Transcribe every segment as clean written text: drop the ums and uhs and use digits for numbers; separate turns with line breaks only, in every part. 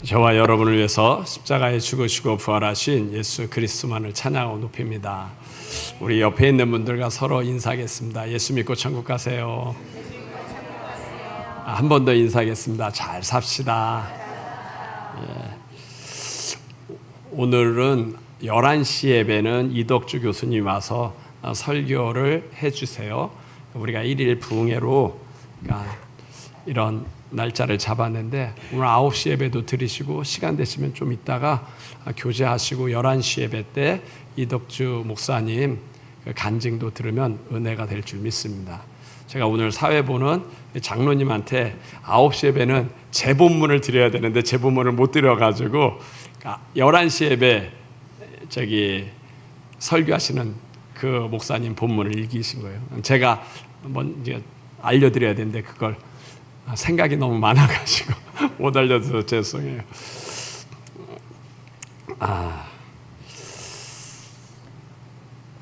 저와 여러분을 위해서 십자가에 죽으시고 부활하신 예수 그리스도만을 찬양하고 높입니다. 우리 옆에 있는 분들과 서로 인사하겠습니다. 예수 믿고 천국 가세요. 한 번 더 인사하겠습니다. 잘 삽시다. 오늘은 11시 예배는 이덕주 교수님 와서 설교를 해주세요. 우리가 1일 부흥회로 이런 날짜를 잡았는데 오늘 9시 예배도 드리시고 시간 되시면 좀 있다가 교제하시고 11시 예배 때 이덕주 목사님 간증도 들으면 은혜가 될 줄 믿습니다. 제가 오늘 사회 보는 장로님한테 9시 예배는 재본문을 드려야 되는데 재본문을 못 드려가지고 11시 예배 설교하시는 그 목사님 본문을 읽으신 거예요. 제가 한번 이제 알려드려야 되는데 그걸 생각이 너무 많아가지고 못 알려드려서 죄송해요.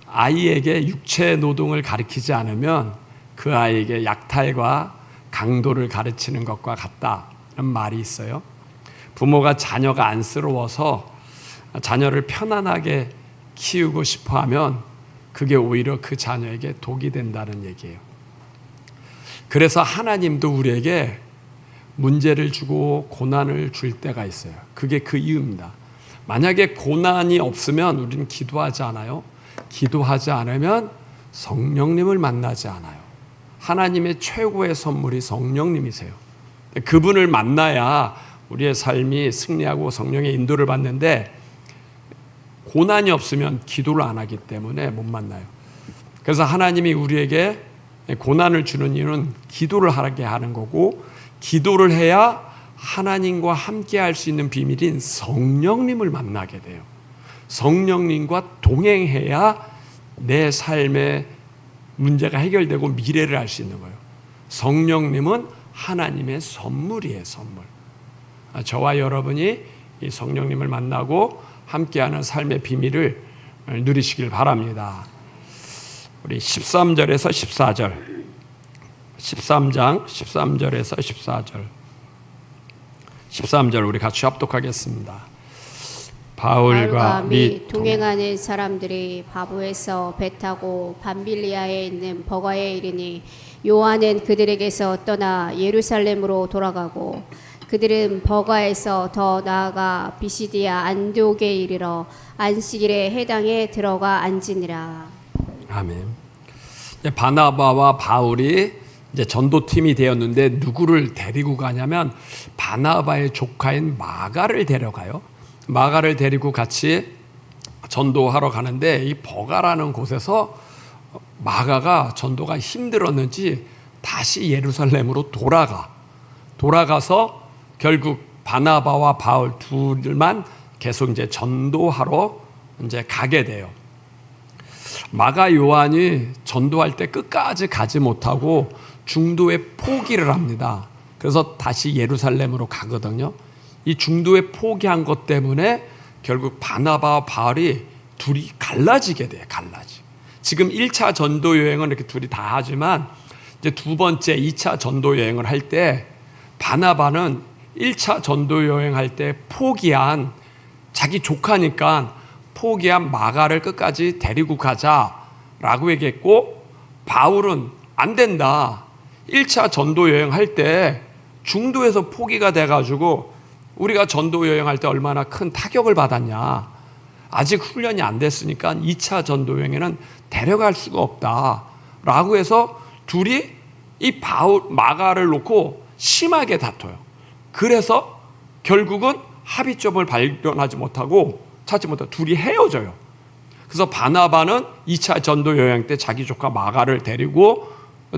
아이에게 육체 노동을 가르치지 않으면 그 아이에게 약탈과 강도를 가르치는 것과 같다는 말이 있어요. 부모가 자녀가 안쓰러워서 자녀를 편안하게 키우고 싶어하면 그게 오히려 그 자녀에게 독이 된다는 얘기예요. 그래서 하나님도 우리에게 문제를 주고 고난을 줄 때가 있어요. 그게 그 이유입니다. 만약에 고난이 없으면 우리는 기도하지 않아요. 기도하지 않으면 성령님을 만나지 않아요. 하나님의 최고의 선물이 성령님이세요. 그분을 만나야 우리의 삶이 승리하고 성령의 인도를 받는데 고난이 없으면 기도를 안 하기 때문에 못 만나요. 그래서 하나님이 우리에게 고난을 주는 이유는 기도를 하게 하는 거고, 기도를 해야 하나님과 함께 할 수 있는 비밀인 성령님을 만나게 돼요. 성령님과 동행해야 내 삶의 문제가 해결되고 미래를 알 수 있는 거예요. 성령님은 하나님의 선물이에요, 선물. 저와 여러분이 이 성령님을 만나고 함께하는 삶의 비밀을 누리시길 바랍니다. 우리 13절에서 14절, 13장 13절에서 14절, 13절 우리 같이 합독하겠습니다. 바울과 및
동행하는 사람들이 바보에서 배 타고 밤빌리아에 있는 버가에 이르니 요한은 그들에게서 떠나 예루살렘으로 돌아가고 그들은 버가에서 더 나아가 비시디아 안디옥에 이르러 안식일에 해당에 들어가 앉으니라.
아멘. 바나바와 바울이 이제 전도팀이 되었는데 누구를 데리고 가냐면 바나바의 조카인 마가를 데려가요. 마가를 데리고 같이 전도하러 가는데 이 버가라는 곳에서 마가가 전도가 힘들었는지 다시 예루살렘으로 돌아가서 결국 바나바와 바울 둘만 계속 이제 전도하러 이제 가게 돼요. 마가 요한이 전도할 때 끝까지 가지 못하고 중도에 포기를 합니다. 그래서 다시 예루살렘으로 가거든요. 이 중도에 포기한 것 때문에 결국 바나바와 바울이 둘이 갈라지게 돼요. 지금 1차 전도 여행은 이렇게 둘이 다 하지만 이제 두 번째 2차 전도 여행을 할 때 바나바는 1차 전도 여행할 때 포기한 자기 조카니까 포기한 마가를 끝까지 데리고 가자라고 얘기했고, 바울은 안 된다. 1차 전도 여행할 때 중도에서 포기가 돼가지고 우리가 전도 여행할 때 얼마나 큰 타격을 받았냐. 아직 훈련이 안 됐으니까 2차 전도 여행에는 데려갈 수가 없다라고 해서 둘이 이 마가를 놓고 심하게 다퉈요. 그래서 결국은 합의점을 찾지 못하고 둘이 헤어져요. 그래서 바나바는 2차 전도 여행 때 자기 조카 마가를 데리고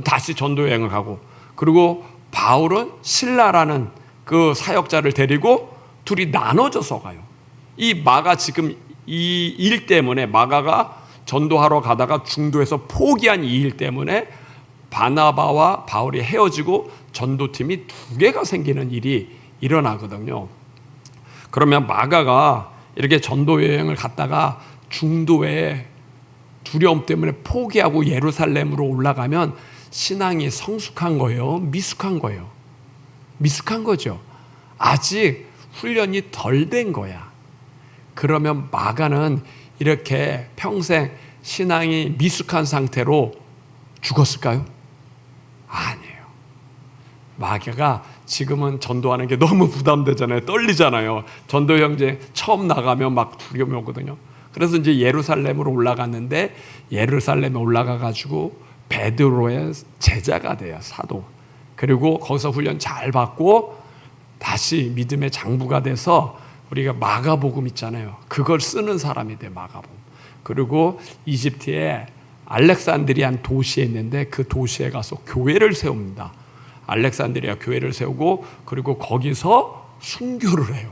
다시 전도 여행을 가고, 그리고 바울은 실라라는 그 사역자를 데리고 둘이 나눠져서 가요. 이 마가 지금 이 일 때문에, 마가가 전도하러 가다가 중도에서 포기한 이 일 때문에 바나바와 바울이 헤어지고 전도팀이 두 개가 생기는 일이 일어나거든요. 그러면 마가가 이렇게 전도 여행을 갔다가 중도에 두려움 때문에 포기하고 예루살렘으로 올라가면 신앙이 성숙한 거예요? 미숙한 거예요? 미숙한 거죠. 아직 훈련이 덜 된 거야. 그러면 마가는 이렇게 평생 신앙이 미숙한 상태로 죽었을까요? 아니에요. 마가가 지금은 전도하는 게 너무 부담되잖아요. 떨리잖아요. 전도 형제 처음 나가면 막 두려움이 오거든요. 그래서 이제 예루살렘으로 올라갔는데, 예루살렘에 올라가 가지고 베드로의 제자가 돼요. 사도. 그리고 거기서 훈련 잘 받고 다시 믿음의 장부가 돼서 우리가 마가복음 있잖아요. 그걸 쓰는 사람이 돼, 마가복음. 그리고 이집트에 알렉산드리안 도시에 있는데 그 도시에 가서 교회를 세웁니다. 알렉산드리아 교회를 세우고, 그리고 거기서 순교를 해요.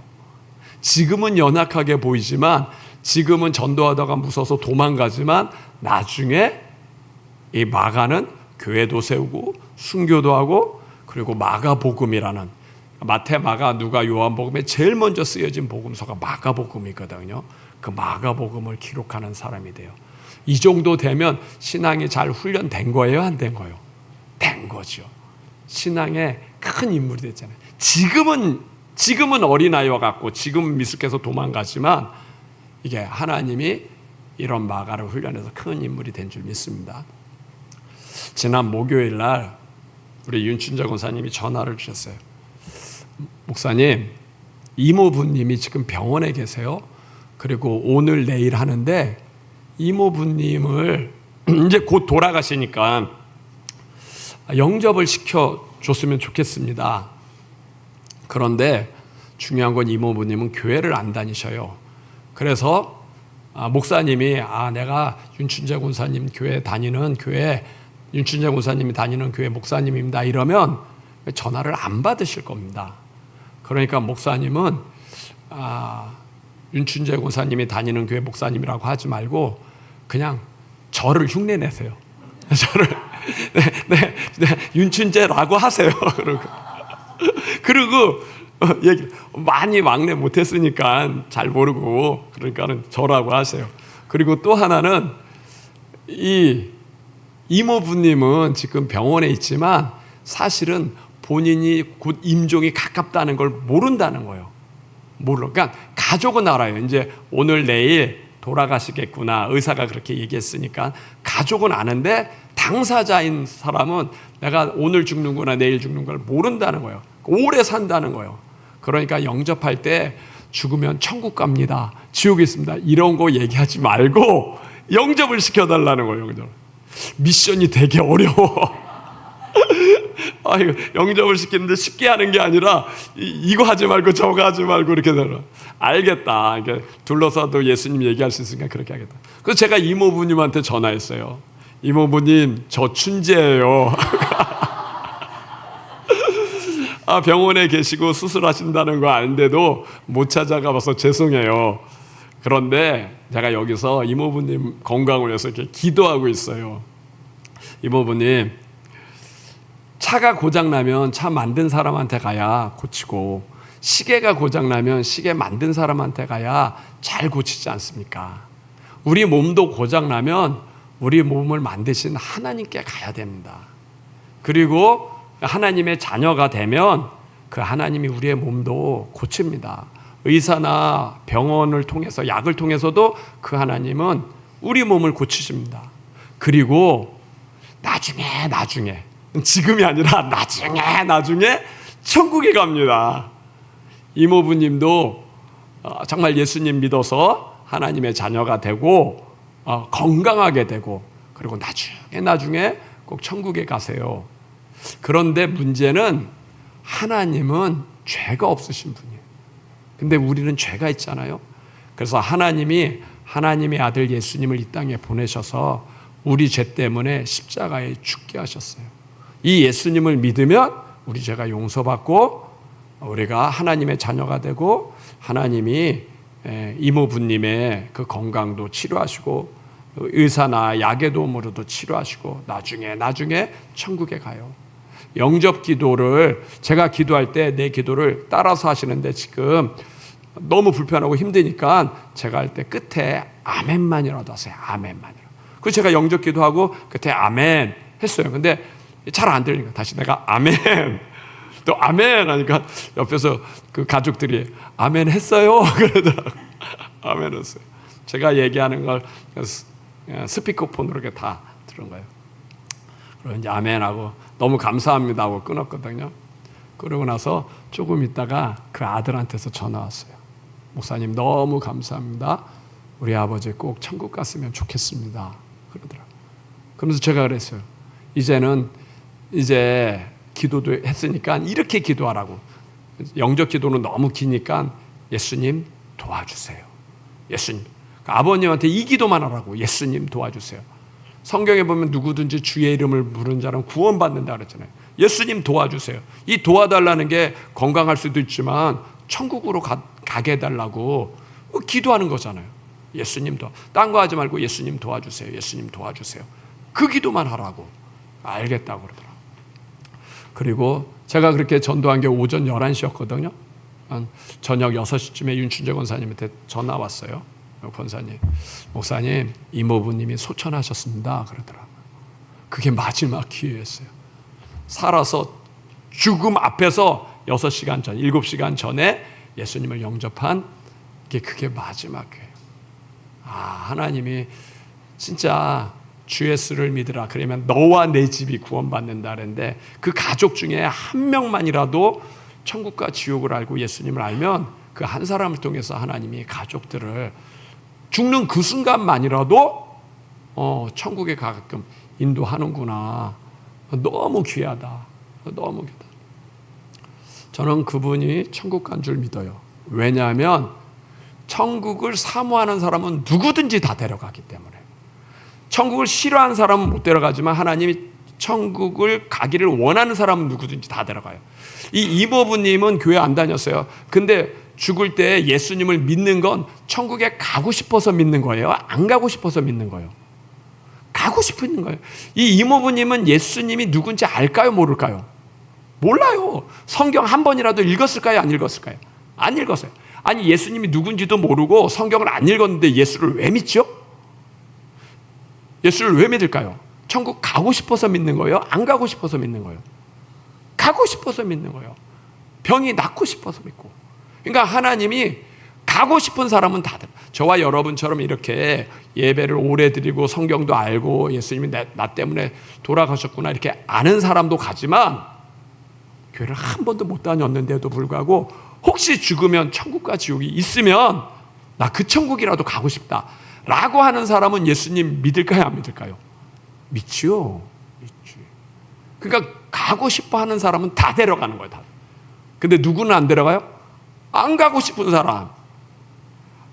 지금은 연약하게 보이지만, 지금은 전도하다가 무서워서 도망가지만, 나중에 이 마가는 교회도 세우고 순교도 하고, 그리고 마가복음이라는, 마태, 마가, 누가, 요한복음에 제일 먼저 쓰여진 복음서가 마가복음이거든요. 그 마가복음을 기록하는 사람이 돼요. 이 정도 되면 신앙이 잘 훈련된 거예요, 안 된 거예요? 된 거죠. 신앙의 큰 인물이 됐잖아요. 지금은 어린아이와 같고 지금은 미숙해서 도망가지만, 이게 하나님이 이런 마가를 훈련해서 큰 인물이 된 줄 믿습니다. 지난 목요일 날 우리 윤춘자 권사님이 전화를 주셨어요. 목사님, 이모부님이 지금 병원에 계세요. 그리고 오늘 내일 하는데 이모부님을 이제 곧 돌아가시니까 영접을 시켜줬으면 좋겠습니다. 그런데 중요한 건 이모부님은 교회를 안 다니셔요. 그래서 목사님이 내가 윤춘재 권사님 교회 다니는 교회, 윤춘재 권사님이 다니는 교회 목사님입니다, 이러면 전화를 안 받으실 겁니다. 그러니까 목사님은 윤춘재 권사님이 다니는 교회 목사님이라고 하지 말고 그냥 저를 흉내내세요. 저를 네, 윤춘재라고 하세요. 그리고 얘기 많이 왕래 못했으니까 잘 모르고, 그러니까는 저라고 하세요. 그리고 또 하나는 이 이모부님은 지금 병원에 있지만 사실은 본인이 곧 임종이 가깝다는 걸 모른다는 거예요. 그러니까 가족은 알아요. 이제 오늘 내일 돌아가시겠구나, 의사가 그렇게 얘기했으니까 가족은 아는데 당사자인 사람은 내가 오늘 죽는구나 내일 죽는 걸 모른다는 거예요. 오래 산다는 거예요. 그러니까 영접할 때 죽으면 천국 갑니다, 지옥에 있습니다, 이런 거 얘기하지 말고 영접을 시켜달라는 거예요. 미션이 되게 어려워. 영접을 시키는데 쉽게 하는 게 아니라 이거 하지 말고 저거 하지 말고 이렇게 되라. 알겠다. 이렇게 둘러싸도 예수님 얘기할 수 있으니까 그렇게 하겠다. 그래서 제가 이모부님한테 전화했어요. 이모부님, 저 춘재예요. 병원에 계시고 수술하신다는 거 아는데도 못 찾아가봐서 죄송해요. 그런데 제가 여기서 이모부님 건강을 위해서 이렇게 기도하고 있어요. 이모부님, 차가 고장나면 차 만든 사람한테 가야 고치고, 시계가 고장나면 시계 만든 사람한테 가야 잘 고치지 않습니까? 우리 몸도 고장나면 우리 몸을 만드신 하나님께 가야 됩니다. 그리고 하나님의 자녀가 되면 그 하나님이 우리의 몸도 고칩니다. 의사나 병원을 통해서, 약을 통해서도 그 하나님은 우리 몸을 고치십니다. 그리고 나중에 지금이 아니라 나중에 천국에 갑니다. 이모부님도 정말 예수님 믿어서 하나님의 자녀가 되고 건강하게 되고, 그리고 나중에 꼭 천국에 가세요. 그런데 문제는 하나님은 죄가 없으신 분이에요. 근데 우리는 죄가 있잖아요. 그래서 하나님이 하나님의 아들 예수님을 이 땅에 보내셔서 우리 죄 때문에 십자가에 죽게 하셨어요. 이 예수님을 믿으면 우리 죄가 용서받고 우리가 하나님의 자녀가 되고, 하나님이 이모부님의 그 건강도 치료하시고 의사나 약의 도움으로도 치료하시고 나중에 천국에 가요. 영접 기도를 제가 기도할 때 내 기도를 따라서 하시는데 지금 너무 불편하고 힘드니까 제가 할 때 끝에 아멘만이라도 하세요. 아멘만이라도. 그래서 제가 영접 기도하고 끝에 아멘 했어요. 근데 잘 안 들리니까 다시 내가 아멘. 또 아멘 하니까 옆에서 그 가족들이 아멘 했어요 그러더라고. 아멘 했어요. 제가 얘기하는 걸 스피커폰으로 이렇게 다 들은 거예요. 그리고 이제 아멘하고 너무 감사합니다 하고 끊었거든요. 그러고 나서 조금 있다가 그 아들한테서 전화 왔어요. 목사님 너무 감사합니다. 우리 아버지 꼭 천국 갔으면 좋겠습니다. 그러더라고요. 그러면서 제가 그랬어요. 이제 기도도 했으니까 이렇게 기도하라고. 영적 기도는 너무 기니까 예수님 도와주세요. 예수님. 아버님한테 이 기도만 하라고. 예수님 도와주세요. 성경에 보면 누구든지 주의 이름을 부르는 자는 구원받는다 그랬잖아요. 예수님 도와주세요. 이 도와달라는 게 건강할 수도 있지만 천국으로 가게 해달라고 기도하는 거잖아요. 예수님 딴 거 하지 말고 예수님 도와주세요. 예수님 도와주세요. 그 기도만 하라고. 알겠다고 그러더라고요. 그리고 제가 그렇게 전도한 게 오전 11시였거든요. 저녁 6시쯤에 윤춘재 권사님한테 전화 왔어요. 권사님, 목사님 이모부님이 소천하셨습니다 그러더라고요. 그게 마지막 기회였어요. 살아서 죽음 앞에서 6시간 전, 7시간 전에 예수님을 영접한 게 그게 마지막 기회예요. 하나님이 진짜 주 예수를 믿으라 그러면 너와 내 집이 구원받는다 그랬는데 그 가족 중에 한 명만이라도 천국과 지옥을 알고 예수님을 알면 그 한 사람을 통해서 하나님이 가족들을 죽는 그 순간만이라도 천국에 가게끔 인도하는구나. 너무 귀하다. 너무 귀하다. 저는 그분이 천국 간 줄 믿어요. 왜냐하면 천국을 사모하는 사람은 누구든지 다 데려가기 때문에. 천국을 싫어하는 사람은 못 데려가지만 하나님이 천국을 가기를 원하는 사람은 누구든지 다 데려가요. 이 이모부님은 교회 안 다녔어요. 근데 죽을 때 예수님을 믿는 건 천국에 가고 싶어서 믿는 거예요? 안 가고 싶어서 믿는 거예요? 가고 싶은 거예요. 이 이모부님은 예수님이 누군지 알까요? 모를까요? 몰라요. 성경 한 번이라도 읽었을까요? 안 읽었을까요? 안 읽었어요. 아니 예수님이 누군지도 모르고 성경을 안 읽었는데 예수를 왜 믿죠? 예수를 왜 믿을까요? 천국 가고 싶어서 믿는 거예요? 안 가고 싶어서 믿는 거예요? 가고 싶어서 믿는 거예요. 병이 낫고 싶어서 믿고. 그러니까 하나님이 가고 싶은 사람은 다들 저와 여러분처럼 이렇게 예배를 오래 드리고 성경도 알고 예수님이 나 때문에 돌아가셨구나 이렇게 아는 사람도 가지만 교회를 한 번도 못 다녔는데도 불구하고 혹시 죽으면 천국과 지옥이 있으면 나 그 천국이라도 가고 싶다 라고 하는 사람은 예수님 믿을까요? 안 믿을까요? 믿지요. 믿지. 그러니까 가고 싶어 하는 사람은 다 데려가는 거예요. 다. 근데 누구는 안 데려가요? 안 가고 싶은 사람.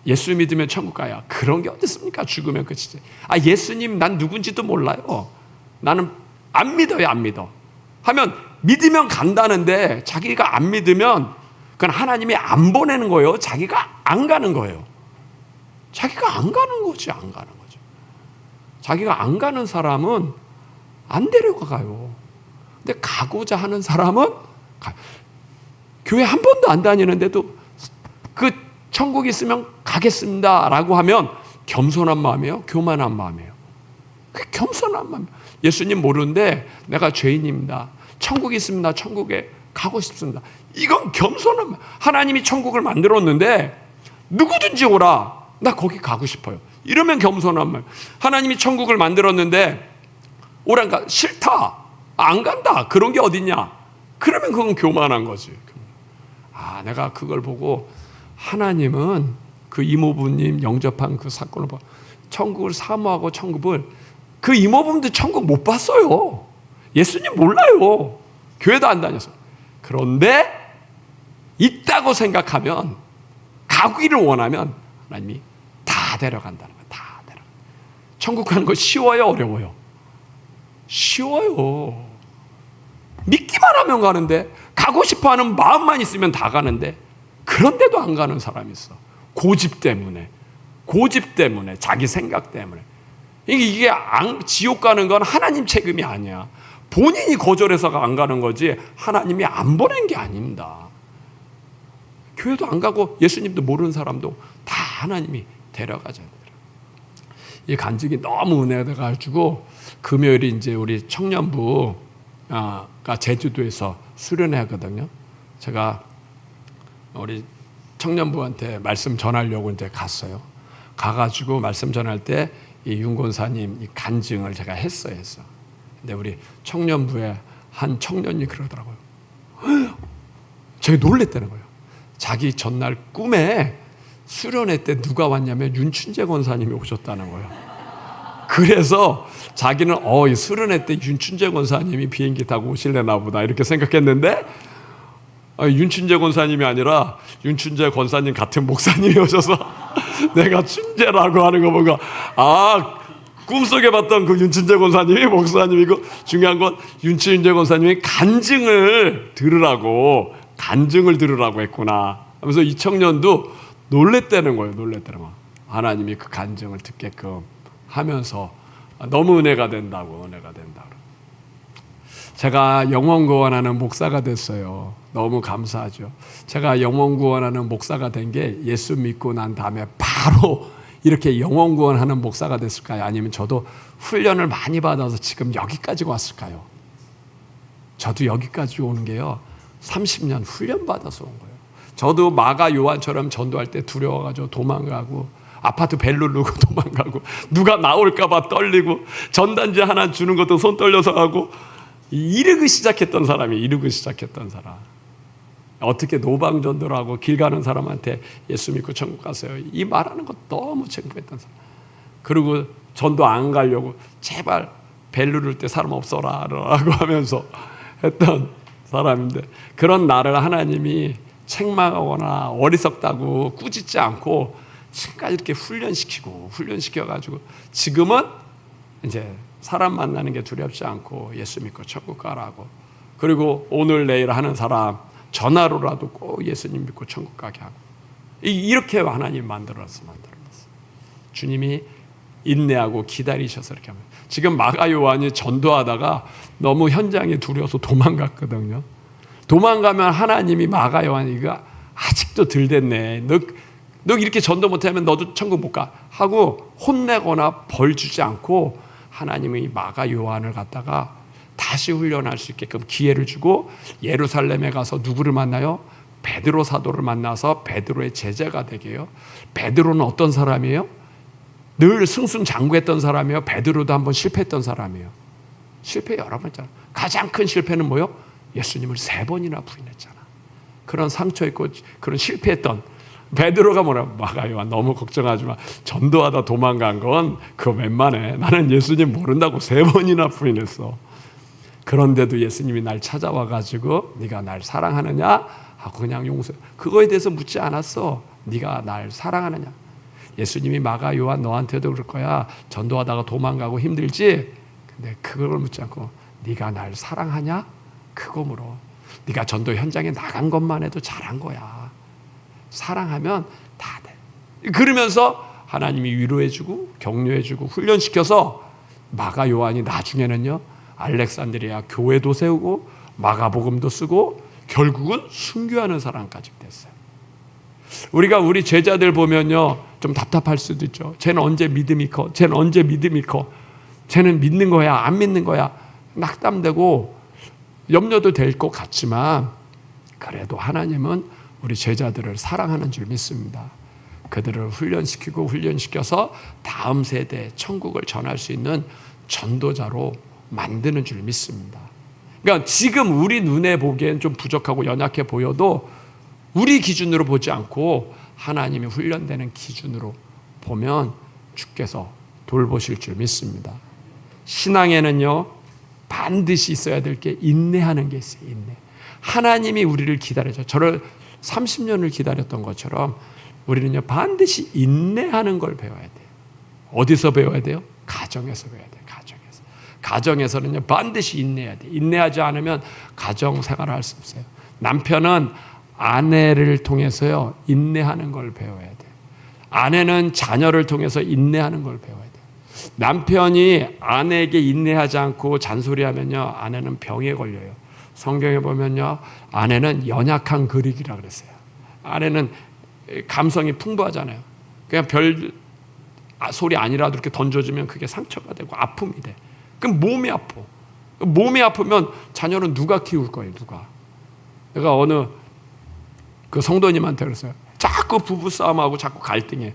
예수 믿으면 천국 가야. 그런 게 어디 있습니까? 죽으면 끝이지. 예수님 난 누군지도 몰라요. 나는 안 믿어요. 안 믿어. 하면 믿으면 간다는데 자기가 안 믿으면 그건 하나님이 안 보내는 거예요. 자기가 안 가는 거예요. 자기가 안 가는 거지. 안 가는 거죠. 자기가 안 가는 사람은 안 데려가요. 근데 가고자 하는 사람은 교회 한 번도 안 다니는데도 그 천국 있으면 가겠습니다 라고 하면 겸손한 마음이에요? 교만한 마음이에요? 그 겸손한 마음. 예수님 모르는데 내가 죄인입니다. 천국이 있습니다. 천국에 가고 싶습니다. 이건 겸손한 마음. 하나님이 천국을 만들었는데 누구든지 오라. 나 거기 가고 싶어요. 이러면 겸손한 마음. 하나님이 천국을 만들었는데 오란가 싫다. 안 간다. 그런 게 어딨냐. 그러면 그건 교만한 거지. 내가 그걸 보고 하나님은 그 이모부님 영접한 그 사건을 보고 천국을 사모하고 천국을 그 이모부님도 천국 못 봤어요. 예수님 몰라요. 교회도 안 다녔어요. 그런데 있다고 생각하면 가기를 원하면 하나님이 다 데려간다는 거예요. 다 데려간다. 천국 가는 거 쉬워요? 어려워요? 쉬워요. 믿기만 하면 가는데 가고 싶어하는 마음만 있으면 다 가는데 그런데도 안 가는 사람이 있어. 고집 때문에 자기 생각 때문에. 이게 지옥 가는 건 하나님 책임이 아니야. 본인이 거절해서 안 가는 거지 하나님이 안 보낸 게 아닙니다. 교회도 안 가고 예수님도 모르는 사람도 다 하나님이 데려가잖아요. 이 간증이 너무 은혜가 돼가지고 금요일에 이제 우리 청년부 제주도에서 수련회 하거든요. 제가 우리 청년부한테 말씀 전하려고 이제 갔어요. 가가지고 말씀 전할 때 이 윤권사님 이 간증을 제가 했어요. 근데 우리 청년부에 한 청년이 그러더라고요. 제가 놀랬다는 거예요. 자기 전날 꿈에 수련회 때 누가 왔냐면 윤춘재 권사님이 오셨다는 거예요. 그래서 자기는 이 수련회 때 윤춘재 권사님이 비행기 타고 오실래나 보다 이렇게 생각했는데 윤춘재 권사님이 아니라 윤춘재 권사님 같은 목사님이 오셔서 내가 춘재라고 하는 거 보고 꿈속에 봤던 그 윤춘재 권사님이 목사님이고 중요한 건 윤춘재 권사님이 간증을 들으라고 했구나 하면서 이 청년도 놀랬다는 거예요. 하나님이 그 간증을 듣게끔 하면서 너무 은혜가 된다고. 제가 영혼 구원하는 목사가 됐어요. 너무 감사하죠. 제가 영혼 구원하는 목사가 된 게 예수 믿고 난 다음에 바로 이렇게 영혼 구원하는 목사가 됐을까요? 아니면 저도 훈련을 많이 받아서 지금 여기까지 왔을까요? 저도 여기까지 오는 게요. 30년 훈련 받아서 온 거예요. 저도 마가 요한처럼 전도할 때 두려워가지고 도망가고 아파트 벨 누르고 도망가고 누가 나올까 봐 떨리고 전단지 하나 주는 것도 손 떨려서 하고 이르기 시작했던 사람. 어떻게 노방전도를 하고 길 가는 사람한테 예수 믿고 천국 가세요. 이 말하는 것 너무 창피했던 사람. 그리고 전도 안 가려고 제발 벨 누를 때 사람 없어라 라고 하면서 했던 사람인데 그런 나를 하나님이 책망하거나 어리석다고 꾸짖지 않고 지금까지 이렇게 훈련시켜가지고 지금은 이제 사람 만나는 게 두렵지 않고 예수 믿고 천국 가라고. 그리고 오늘 내일 하는 사람 전화로라도 꼭 예수님 믿고 천국 가게 하고. 이렇게 하나님 만들었어. 주님이 인내하고 기다리셔서 이렇게 합니다. 지금 마가 요한이 전도하다가 너무 현장에 두려워서 도망갔거든요. 도망가면 하나님이 마가 요한이가 아직도 덜 됐네. 너 이렇게 전도 못하면 너도 천국 못 가 하고 혼내거나 벌 주지 않고 하나님이 마가 요한을 갖다가 다시 훈련할 수 있게끔 기회를 주고 예루살렘에 가서 누구를 만나요? 베드로 사도를 만나서 베드로의 제자가 되게 해요. 베드로는 어떤 사람이에요? 늘 승승장구했던 사람이에요. 베드로도 한번 실패했던 사람이에요. 실패 여러 번 했잖아. 가장 큰 실패는 뭐예요? 예수님을 3번이나 부인했잖아. 그런 상처 있고 그런 실패했던 베드로가 마가 요한 너무 걱정하지 마. 전도하다 도망간 건 그거 웬만해. 나는 예수님 모른다고 3번이나 부인했어. 그런데도 예수님이 날 찾아와가지고 네가 날 사랑하느냐 하고 그냥 용서해. 그거에 대해서 묻지 않았어. 네가 날 사랑하느냐. 예수님이 마가 요한 너한테도 그럴 거야. 전도하다가 도망가고 힘들지. 근데 그걸 묻지 않고 네가 날 사랑하냐? 그거 물어. 네가 전도 현장에 나간 것만 해도 잘한 거야. 사랑하면 다 돼. 그러면서 하나님이 위로해주고 격려해주고 훈련시켜서 마가 요한이 나중에는요 알렉산드리아 교회도 세우고 마가복음도 쓰고 결국은 순교하는 사람까지 됐어요. 우리가 우리 제자들 보면요 좀 답답할 수도 있죠. 쟤는 언제 믿음이 커? 쟤는 믿는 거야? 안 믿는 거야? 낙담되고 염려도 될 것 같지만 그래도 하나님은 우리 제자들을 사랑하는 줄 믿습니다. 그들을 훈련시켜서 다음 세대에 천국을 전할 수 있는 전도자로 만드는 줄 믿습니다. 그러니까 지금 우리 눈에 보기엔 좀 부족하고 연약해 보여도 우리 기준으로 보지 않고 하나님이 훈련되는 기준으로 보면 주께서 돌보실 줄 믿습니다. 신앙에는요 반드시 있어야 될 게 인내하는 게 있어요. 인내. 하나님이 우리를 기다려줘. 저를 30년을 기다렸던 것처럼 우리는요 반드시 인내하는 걸 배워야 돼요. 어디서 배워야 돼요? 가정에서 배워야 돼요. 가정에서는요 반드시 인내해야 돼요. 인내하지 않으면 가정 생활을 할 수 없어요. 남편은 아내를 통해서요 인내하는 걸 배워야 돼요. 아내는 자녀를 통해서 인내하는 걸 배워야 돼요. 남편이 아내에게 인내하지 않고 잔소리하면요 아내는 병에 걸려요. 성경에 보면요 아내는 연약한 그릭이라 그랬어요. 아내는 감성이 풍부하잖아요. 그냥 별 소리 아니라도 이렇게 던져주면 그게 상처가 되고 아픔이 돼. 그럼 몸이 아파. 몸이 아프면 자녀는 누가 키울 거예요? 누가? 내가 어느 그 성도님한테 그랬어요. 자꾸 부부싸움하고 자꾸 갈등해.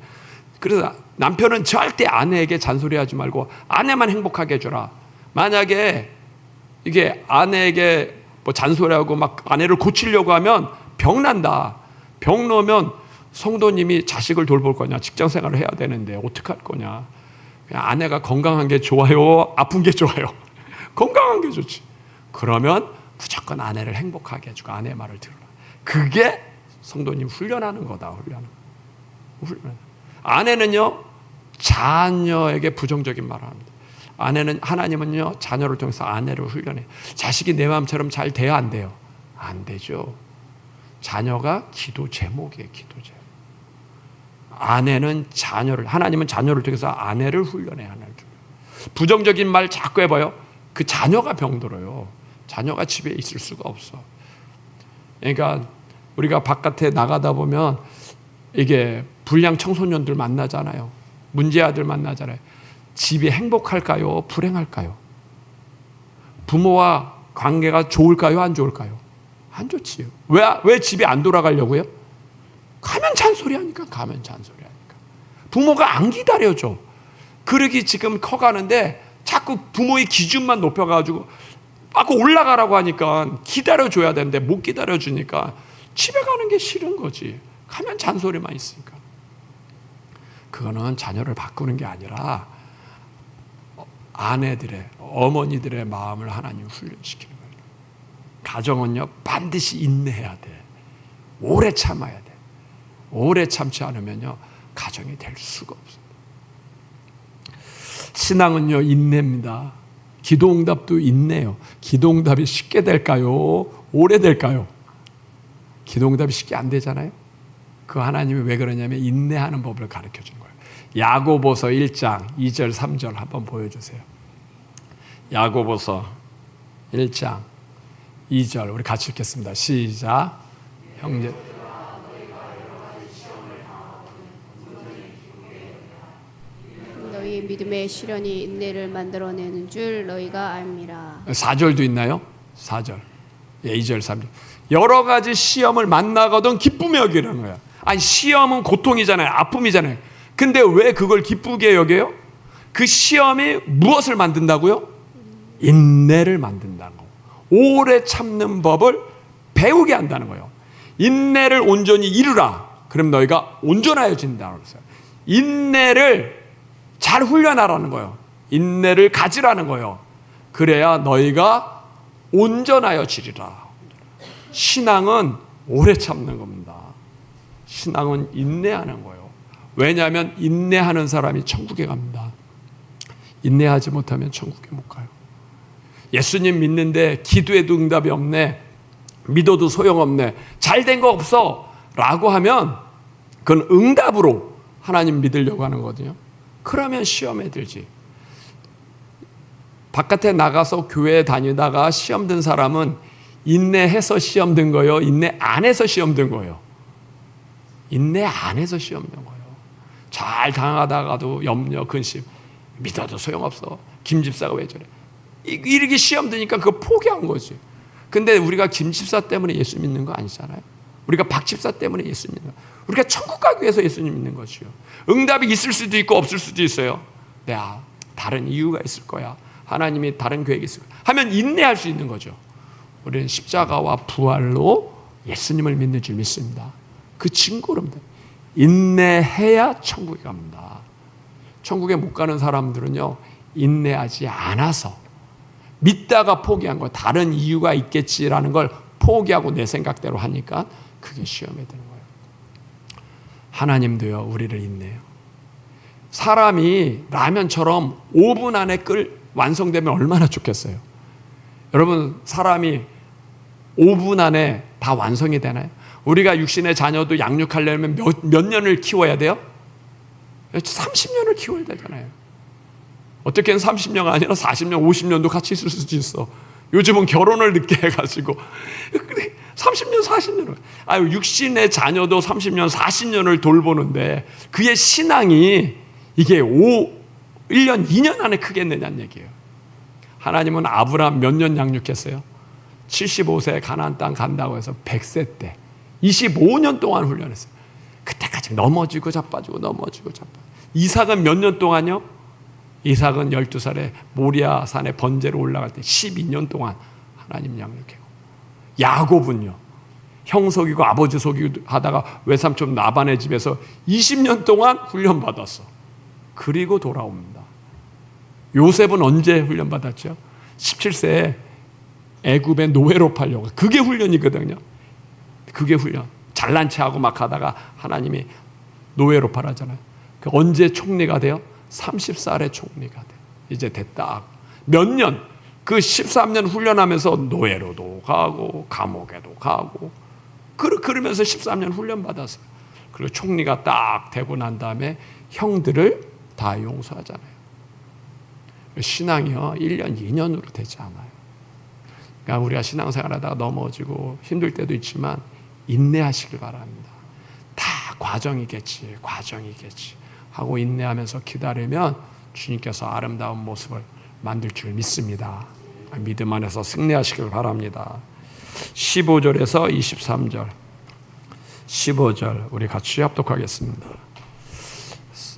그래서 남편은 절대 아내에게 잔소리하지 말고 아내만 행복하게 해줘라. 만약에 이게 아내에게 뭐 잔소리하고 막 아내를 고치려고 하면 병난다. 병 나면 성도님이 자식을 돌볼 거냐, 직장 생활을 해야 되는데 어떻게 할 거냐. 그냥 아내가 건강한 게 좋아요, 아픈 게 좋아요? 건강한 게 좋지. 그러면 무조건 아내를 행복하게 해주고 아내의 말을 들어라. 그게 성도님 훈련하는 거다. 훈련. 아내는요 자녀에게 부정적인 말을 합니다. 아내는, 하나님은요 자녀를 통해서 아내를 훈련해. 자식이 내 마음처럼 잘 돼야 안 돼요? 안 되죠. 자녀가 기도 제목이에요. 기도 제목. 아내는 자녀를, 하나님은 자녀를 통해서 아내를 훈련해. 하나를 부정적인 말 자꾸 해봐요. 그 자녀가 병들어요. 자녀가 집에 있을 수가 없어. 그러니까 우리가 바깥에 나가다 보면 이게 불량 청소년들 만나잖아요. 문제아들 만나잖아요. 집이 행복할까요? 불행할까요? 부모와 관계가 좋을까요? 안 좋을까요? 안 좋지요. 왜 집이 안 돌아가려고요? 가면 잔소리하니까. 부모가 안 기다려줘. 그러기 지금 커가는데 자꾸 부모의 기준만 높여가지고 자꾸 올라가라고 하니까 기다려줘야 되는데 못 기다려주니까 집에 가는 게 싫은 거지. 가면 잔소리만 있으니까. 그거는 자녀를 바꾸는 게 아니라 아내들의, 어머니들의 마음을 하나님 훈련시키는 거예요. 가정은요 반드시 인내해야 돼. 오래 참아야 돼. 오래 참지 않으면요 가정이 될 수가 없어요. 신앙은요 인내입니다. 기도응답도 인내요. 기도응답이 쉽게 될까요? 오래 될까요? 기도응답이 쉽게 안 되잖아요. 그 하나님이 왜 그러냐면 인내하는 법을 가르쳐 준 거예요. 야고보서 1장 2절 3절 한번 보여주세요. 야고보서 1장 2절 우리 같이 읽겠습니다. 시작. 형제
너희 믿음의 시련이 인내를 만들어내는 줄 너희가 압니다.
4절도 있나요? 4절. 2절 3절. 여러 가지 시험을 만나거든 기쁨에 여기라는 거야. 아니 시험은 고통이잖아요. 아픔이잖아요. 근데 왜 그걸 기쁘게 여겨요? 그 시험이 무엇을 만든다고요? 인내를 만든다는 거. 오래 참는 법을 배우게 한다는 거예요. 인내를 온전히 이루라. 그럼 너희가 온전하여진다고 했어요. 인내를 잘 훈련하라는 거예요. 인내를 가지라는 거예요. 그래야 너희가 온전하여지리라. 신앙은 오래 참는 겁니다. 신앙은 인내하는 거예요. 왜냐하면 인내하는 사람이 천국에 갑니다. 인내하지 못하면 천국에 못 가요. 예수님 믿는데 기도에도 응답이 없네, 믿어도 소용없네, 잘된 거 없어 라고 하면 그건 응답으로 하나님 믿으려고 하는 거거든요. 그러면 시험에 들지. 바깥에 나가서 교회에 다니다가 시험 든 사람은 인내해서 시험 든 거예요? 인내 안 해서 시험 든 거예요? 인내 안 해서 시험 든 거예요. 잘 당하다가도 염려, 근심, 믿어도 소용없어. 김 집사가 왜 저래? 이렇게 시험 드니까 그거 포기한 거지. 근데 우리가 김 집사 때문에 예수 믿는 거 아니잖아요. 우리가 박 집사 때문에 예수 믿는 거. 우리가 천국 가기 위해서 예수님 믿는 것이요. 응답이 있을 수도 있고 없을 수도 있어요. 다른 이유가 있을 거야. 하나님이 다른 계획이 있을 거야. 하면 인내할 수 있는 거죠. 우리는 십자가와 부활로 예수님을 믿는 줄 믿습니다. 그 증거입니다. 인내해야 천국에 갑니다. 천국에 못 가는 사람들은요, 인내하지 않아서 믿다가 포기한 거, 다른 이유가 있겠지라는 걸 포기하고 내 생각대로 하니까 그게 시험에 드는 거예요. 하나님도요, 우리를 인내해요. 사람이 라면처럼 5분 안에 완성되면 얼마나 좋겠어요. 여러분, 사람이 5분 안에 다 완성이 되나요? 우리가 육신의 자녀도 양육하려면 몇 년을 키워야 돼요? 30년을 키워야 되잖아요. 어떻게는 30년 아니라 40년, 50년도 같이 있을 수도 있어. 요즘은 결혼을 늦게 해가지고 30년, 40년을. 육신의 자녀도 30년, 40년을 돌보는데 그의 신앙이 이게 1년, 2년 안에 크겠느냐는 얘기예요. 하나님은 아브라함 몇 년 양육했어요? 75세에 가나안 땅 간다고 해서 100세 때 25년 동안 훈련했어요. 그때까지 넘어지고 자빠지고 넘어지고 자빠지고. 이삭은 몇 년 동안요? 이삭은 12살에 모리아 산에 번제로 올라갈 때 12년 동안 하나님 양육했고, 야곱은요, 형 속이고 아버지 속이고 하다가 외삼촌 나반의 집에서 20년 동안 훈련받았어. 그리고 돌아옵니다. 요셉은 언제 훈련받았죠? 17세에 애굽의 노예로 팔려고. 그게 훈련이거든요. 그게 훈련. 잘난 체하고 막 하다가 하나님이 노예로 팔았잖아요. 그 언제 총리가 돼요? 30살에 총리가 돼. 이제 됐다. 몇 년? 그 13년 훈련하면서 노예로도 가고 감옥에도 가고 그러면서 13년 훈련받았어요. 그리고 총리가 딱 되고 난 다음에 형들을 다 용서하잖아요. 신앙이요 1년 2년으로 되지 않아요. 그러니까 우리가 신앙생활하다가 넘어지고 힘들 때도 있지만 인내하시길 바랍니다. 다 과정이겠지 하고 인내하면서 기다리면 주님께서 아름다운 모습을 만들 줄 믿습니다. 믿음 안에서 승리하시길 바랍니다. 15절에서 23절 15절 우리 같이 합독하겠습니다.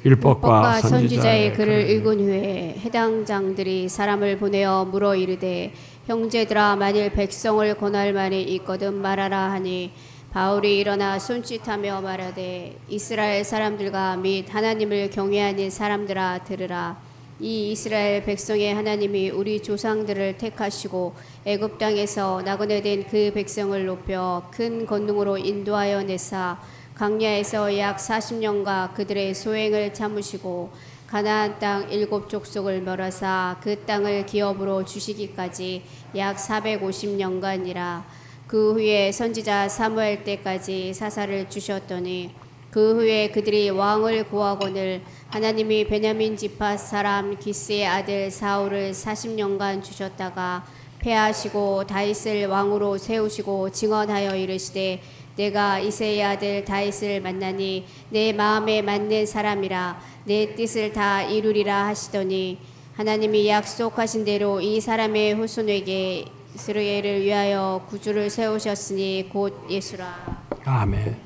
율법과
선지자의 글을 읽은 후에 해당 장들이 사람을 보내어 물어 이르되 형제들아 만일 백성을 권할 만이 있거든 말하라 하니 바울이 일어나 손짓하며 말하되 이스라엘 사람들과 및 하나님을 경외하는 사람들아 들으라. 이 이스라엘 백성의 하나님이 우리 조상들을 택하시고 애굽 땅에서 나그네 된 그 백성을 높여 큰 권능으로 인도하여 내사 광야에서 약 40년과 그들의 소행을 참으시고 가나안 땅 7족속을 멸하사 그 땅을 기업으로 주시기까지 약 450년간이라. 그 후에 선지자 사무엘 때까지 사사를 주셨더니 그 후에 그들이 왕을 구하거늘 하나님이 베냐민 지파 사람 기스의 아들 사울을 40년간 주셨다가 패하시고 다윗을 왕으로 세우시고 증언하여 이르시되 내가 이새의 아들 다윗을 만나니 내 마음에 맞는 사람이라 내 뜻을 다 이루리라 하시더니 하나님이 약속하신 대로 이 사람의 후손에게 이스라엘을 위하여 구주를 세우셨으니 곧 예수라.
아멘.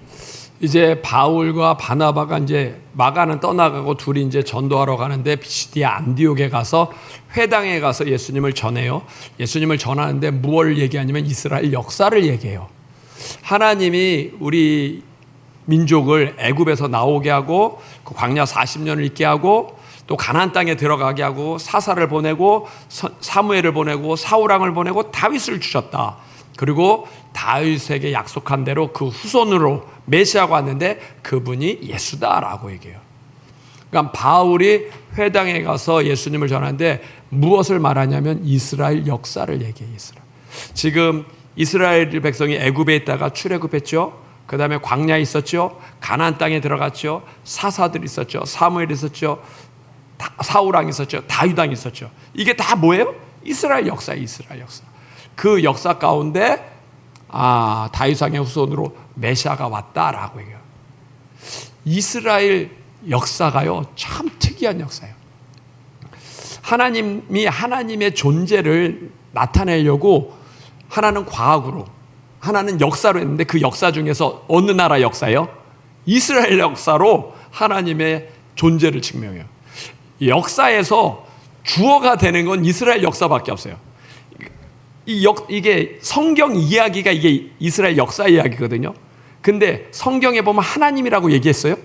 이제 바울과 바나바가 이제 마가는 떠나가고 둘이 이제 전도하러 가는데 비시디아 안디옥에 가서 회당에 가서 예수님을 전해요. 예수님을 전하는데 무엇을 얘기하냐면 이스라엘 역사를 얘기해요. 하나님이 우리 민족을 애굽에서 나오게 하고 그 광야 40년을 있게 하고 또 가나안 땅에 들어가게 하고 사사를 보내고 사무엘을 보내고 사울왕을 보내고 다윗을 주셨다. 그리고 다윗에게 약속한 대로 그 후손으로 메시아가 왔는데 그분이 예수다라고 얘기해요. 그러니까 바울이 회당에 가서 예수님을 전하는데 무엇을 말하냐면 이스라엘 역사를 얘기해요. 이스라엘. 지금 이스라엘 백성이 애굽에 있다가 출애굽했죠. 그 다음에 광야에 있었죠. 가나안 땅에 들어갔죠. 사사들이 있었죠. 사무엘이 있었죠. 사울왕이 있었죠. 다윗왕이 있었죠. 이게 다 뭐예요? 이스라엘 역사예요. 이스라엘 역사. 그 역사 가운데 다윗왕의 후손으로 메시아가 왔다라고 얘기해요. 이스라엘 역사가요 참 특이한 역사예요. 하나님이 하나님의 존재를 나타내려고 하나는 과학으로 하나는 역사로 했는데 그 역사 중에서 어느 나라 역사예요? 이스라엘 역사로 하나님의 존재를 증명해요. 역사에서 주어가 되는 건 이스라엘 역사밖에 없어요. 이게 성경 이야기가 이게 이스라엘 역사 이야기거든요. 근데 성경에 보면 하나님이라고 얘기했어요?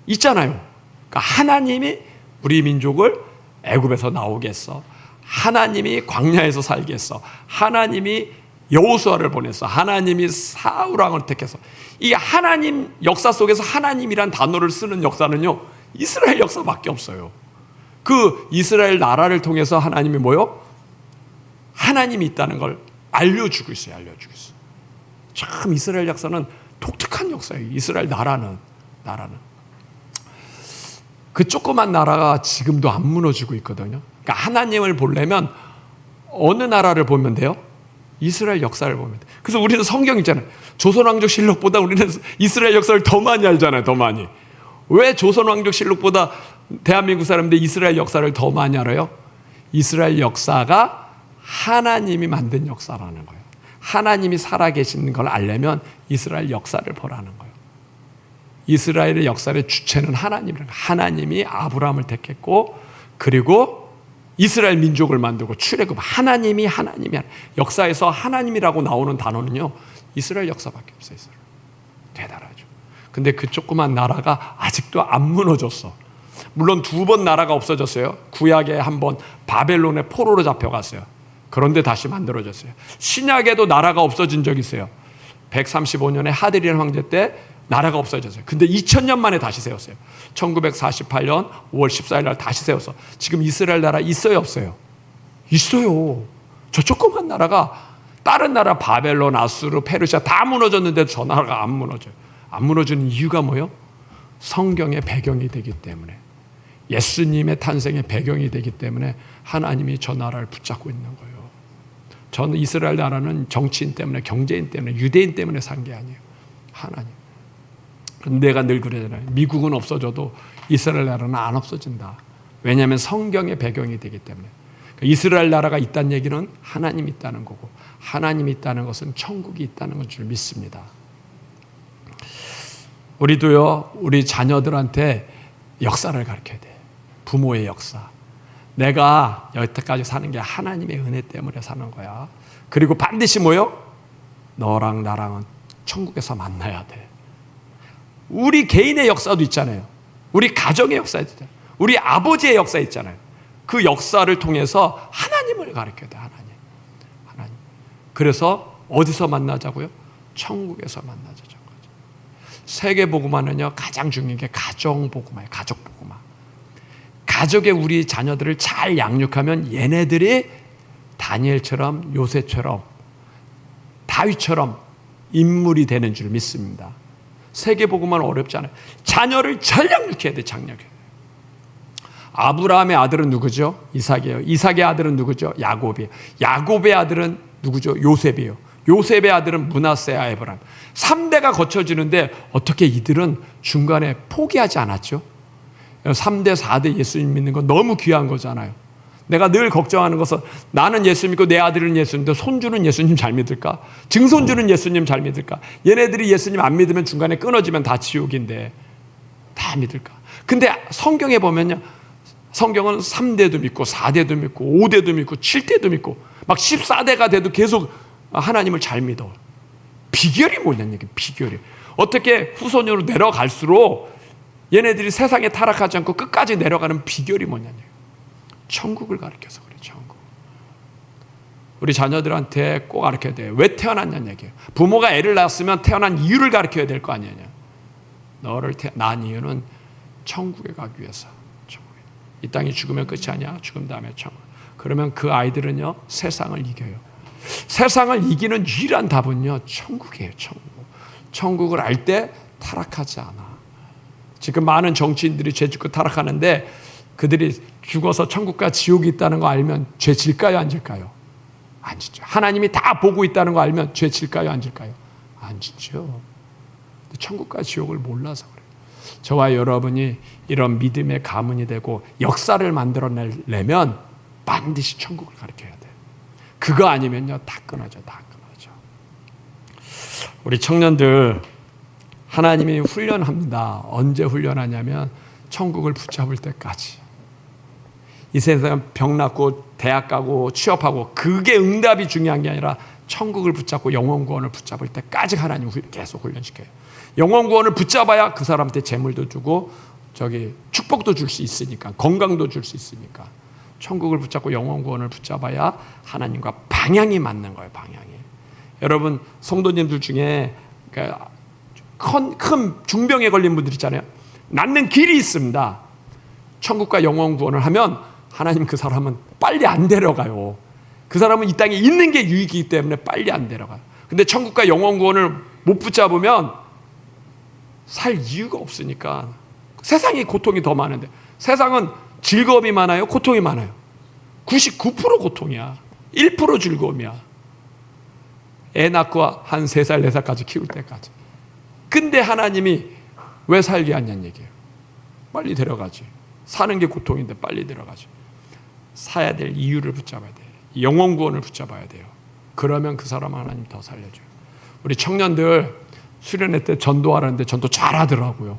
있잖아요. 그러니까 하나님이 우리 민족을 애굽에서 나오게 했어. 하나님이 광야에서 살게 했어. 하나님이 여호수아를 보냈어. 하나님이 사울왕을 택해서. 이 하나님 역사 속에서 하나님이란 단어를 쓰는 역사는요 이스라엘 역사밖에 없어요. 그 이스라엘 나라를 통해서 하나님이 뭐요? 하나님이 있다는 걸 알려주고 있어요. 알려주고 있어요. 참 이스라엘 역사는 독특한 역사예요. 이스라엘 나라는 그 조그만 나라가 지금도 안 무너지고 있거든요. 그러니까 하나님을 보려면 어느 나라를 보면 돼요? 이스라엘 역사를 보면 돼요. 그래서 우리는 성경 있잖아요. 조선왕조실록보다 우리는 이스라엘 역사를 더 많이 알잖아요. 더 많이. 왜 조선왕조실록보다 대한민국 사람들이 이스라엘 역사를 더 많이 알아요? 이스라엘 역사가 하나님이 만든 역사라는 거예요. 하나님이 살아계시는 걸 알려면 이스라엘 역사를 보라는 거예요. 이스라엘의 역사의 주체는 하나님이라는 거예요. 하나님이 아브라함을 택했고 그리고 이스라엘 민족을 만들고 출애굽 하나님이 역사에서 하나님이라고 나오는 단어는요 이스라엘 역사밖에 없어요. 이스라엘. 대단하죠. 근데 그 조그만 나라가 아직도 안 무너졌어. 물론 2번 나라가 없어졌어요. 구약에 한 번 바벨론의 포로로 잡혀갔어요. 그런데 다시 만들어졌어요. 신약에도 나라가 없어진 적이 있어요. 135년에 하드리안 황제 때 나라가 없어졌어요. 근데 2000년 만에 다시 세웠어요. 1948년 5월 14일 날 다시 세웠어. 지금 이스라엘 나라 있어요, 없어요? 있어요. 저 조그만 나라가 다른 나라 바벨론, 아수르, 페르시아 다 무너졌는데 저 나라가 안 무너져요. 안 무너지는 이유가 뭐예요? 성경의 배경이 되기 때문에, 예수님의 탄생의 배경이 되기 때문에 하나님이 저 나라를 붙잡고 있는 거예요. 저는 이스라엘 나라는 정치인 때문에, 경제인 때문에, 유대인 때문에 산 게 아니에요. 하나님. 내가 늘 그러잖아요. 미국은 없어져도 이스라엘 나라는 안 없어진다. 왜냐하면 성경의 배경이 되기 때문에. 이스라엘 나라가 있다는 얘기는 하나님이 있다는 거고, 하나님이 있다는 것은 천국이 있다는 것 줄 믿습니다. 우리도요, 우리 자녀들한테 역사를 가르쳐야 돼. 부모의 역사. 내가 여태까지 사는 게 하나님의 은혜 때문에 사는 거야. 그리고 반드시 뭐요? 너랑 나랑은 천국에서 만나야 돼. 우리 개인의 역사도 있잖아요. 우리 가정의 역사 있잖아요. 우리 아버지의 역사 있잖아요. 그 역사를 통해서 하나님을 가르쳐야 돼. 하나님. 그래서 어디서 만나자고요? 천국에서 만나자는 거죠. 세계복음화는요 가장 중요한 게 가정복음화예요. 가족복음화. 가족의 우리 자녀들을 잘 양육하면 얘네들이 다니엘처럼, 요새처럼, 다윗처럼 인물이 되는 줄 믿습니다. 세계복음화는 어렵지 않아요. 자녀를 잘 양육해야 돼. 아브라함의 아들은 누구죠? 이삭이에요. 이삭의 아들은 누구죠? 야곱이에요. 야곱의 아들은 누구죠? 요셉이에요. 요셉의 아들은 므낫세와 에브라임. 3대가 거쳐지는데 어떻게 이들은 중간에 포기하지 않았죠? 3대, 4대 예수님 믿는 건 너무 귀한 거잖아요. 내가 늘 걱정하는 것은 나는 예수 믿고 내 아들은 예수 믿는데 손주는 예수님 잘 믿을까? 증손주는 예수님 잘 믿을까? 얘네들이 예수님 안 믿으면 중간에 끊어지면 다 지옥인데 다 믿을까? 근데 성경에 보면요, 성경은 3대도 믿고 4대도 믿고 5대도 믿고 7대도 믿고 막 14대가 돼도 계속 하나님을 잘 믿어. 비결이 뭐냐는 얘기예요. 비결이. 어떻게 후손으로 내려갈수록 얘네들이 세상에 타락하지 않고 끝까지 내려가는 비결이 뭐냐는 얘기예요. 천국을 가르쳐서 그래요. 천국. 우리 자녀들한테 꼭 가르쳐야 돼요. 왜 태어났냐는 얘기예요. 부모가 애를 낳았으면 태어난 이유를 가르쳐야 될 거 아니냐. 너를 낳은 이유는 천국에 가기 위해서. 천국에. 이 땅이 죽으면 끝이 아니야. 죽음 다음에 천국. 그러면 그 아이들은요 세상을 이겨요. 세상을 이기는 유일한 답은요 천국이에요. 천국. 천국을 알 때 타락하지 않아. 지금 많은 정치인들이 죄 짓고 타락하는데 그들이 죽어서 천국과 지옥이 있다는 거 알면 죄 질까요? 안 질까요? 안 짓죠. 하나님이 다 보고 있다는 거 알면 죄 질까요? 안 질까요? 안 짓죠. 천국과 지옥을 몰라서 그래요. 저와 여러분이 이런 믿음의 가문이 되고 역사를 만들어내려면 반드시 천국을 가르쳐야 돼요. 그거 아니면요 다 끊어져. 다 끊어져. 우리 청년들 하나님이 훈련합니다. 언제 훈련하냐면 천국을 붙잡을 때까지. 이 세상은 병 낫고 대학 가고 취업하고 그게 응답이 중요한 게 아니라 천국을 붙잡고 영원 구원을 붙잡을 때까지 하나님이 계속 훈련시켜요. 영원 구원을 붙잡아야 그 사람한테 재물도 주고 축복도 줄 수 있으니까, 건강도 줄 수 있으니까. 천국을 붙잡고 영원 구원을 붙잡아야 하나님과 방향이 맞는 거예요. 방향이. 여러분 성도님들 중에 큰 중병에 걸린 분들 있잖아요. 낫는 길이 있습니다. 천국과 영원 구원을 하면 하나님 그 사람은 빨리 안 데려가요. 그 사람은 이 땅에 있는 게 유익이기 때문에 빨리 안 데려가요. 근데 천국과 영원 구원을 못 붙잡으면 살 이유가 없으니까. 세상이 고통이 더 많은데 세상은 즐거움이 많아요? 고통이 많아요? 99% 고통이야. 1% 즐거움이야. 애 낳고 한 3살, 4살까지 키울 때까지. 근데 하나님이 왜 살게 하냐는 얘기예요. 빨리 데려가지. 사는 게 고통인데 빨리 데려가지. 사야 될 이유를 붙잡아야 돼. 영혼 구원을 붙잡아야 돼요. 그러면 그 사람 하나님 더 살려줘요. 우리 청년들 수련회 때 전도하라는데 전도 잘하더라고요.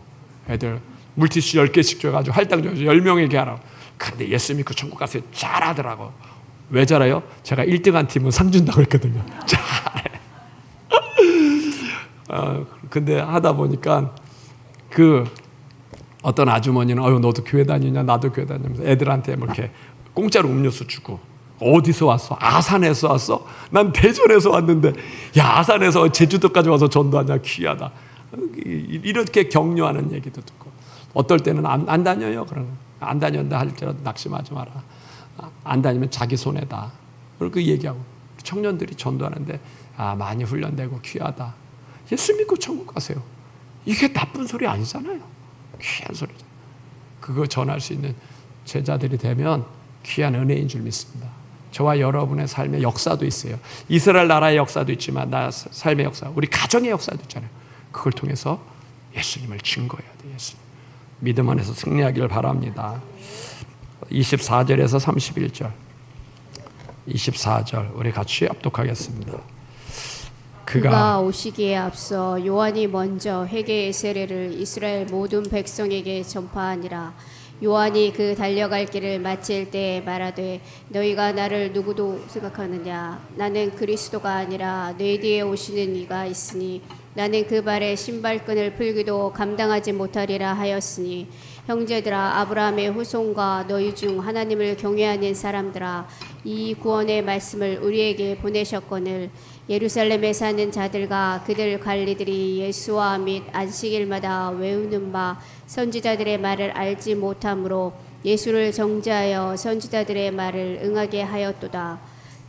애들 물티슈 10개씩 줘가지고 할당 줘서 10명에게 하라고. 근데 예수 믿고 천국 가서 잘하더라고. 왜 잘해요? 제가 1등한 팀은 상 준다고 했거든요. 잘해. 근데 하다 보니까 그 어떤 아주머니는 너도 교회 다니냐 나도 교회 다니면서 애들한테 뭐 이렇게 공짜로 음료수 주고 어디서 왔어? 아산에서 왔어? 난 대전에서 왔는데 야 아산에서 제주도까지 와서 전도하냐 귀하다. 이렇게 격려하는 얘기도 듣고 어떨 때는 안 다녀요. 그러면 안 다녔다 할지라도 낙심하지 마라. 안 다니면 자기 손해다. 그렇게 얘기하고 청년들이 전도하는데 많이 훈련되고 귀하다. 예수 믿고 천국 가세요. 이게 나쁜 소리 아니잖아요. 귀한 소리죠. 그거 전할 수 있는 제자들이 되면 귀한 은혜인 줄 믿습니다. 저와 여러분의 삶의 역사도 있어요. 이스라엘 나라의 역사도 있지만 나 삶의 역사, 우리 가정의 역사도 있잖아요. 그걸 통해서 예수님을 증거해야 돼요. 예수님. 믿음 안에서 승리하기를 바랍니다. 24절에서 31절 24절 우리 같이 합독하겠습니다.
그가 오시기에 앞서 요한이 먼저 회개의 세례를 이스라엘 모든 백성에게 전파하니라. 요한이 그 달려갈 길을 마칠 때에 말하되 너희가 나를 누구도 생각하느냐. 나는 그리스도가 아니라 내 뒤에 오시는 이가 있으니 나는 그 발에 신발끈을 풀기도 감당하지 못하리라 하였으니 형제들아 아브라함의 후손과 너희 중 하나님을 경외하는 사람들아 이 구원의 말씀을 우리에게 보내셨거늘 예루살렘에 사는 자들과 그들 관리들이 예수와 및 안식일마다 외우는 바 선지자들의 말을 알지 못하므로 예수를 정죄하여 선지자들의 말을 응하게 하였도다.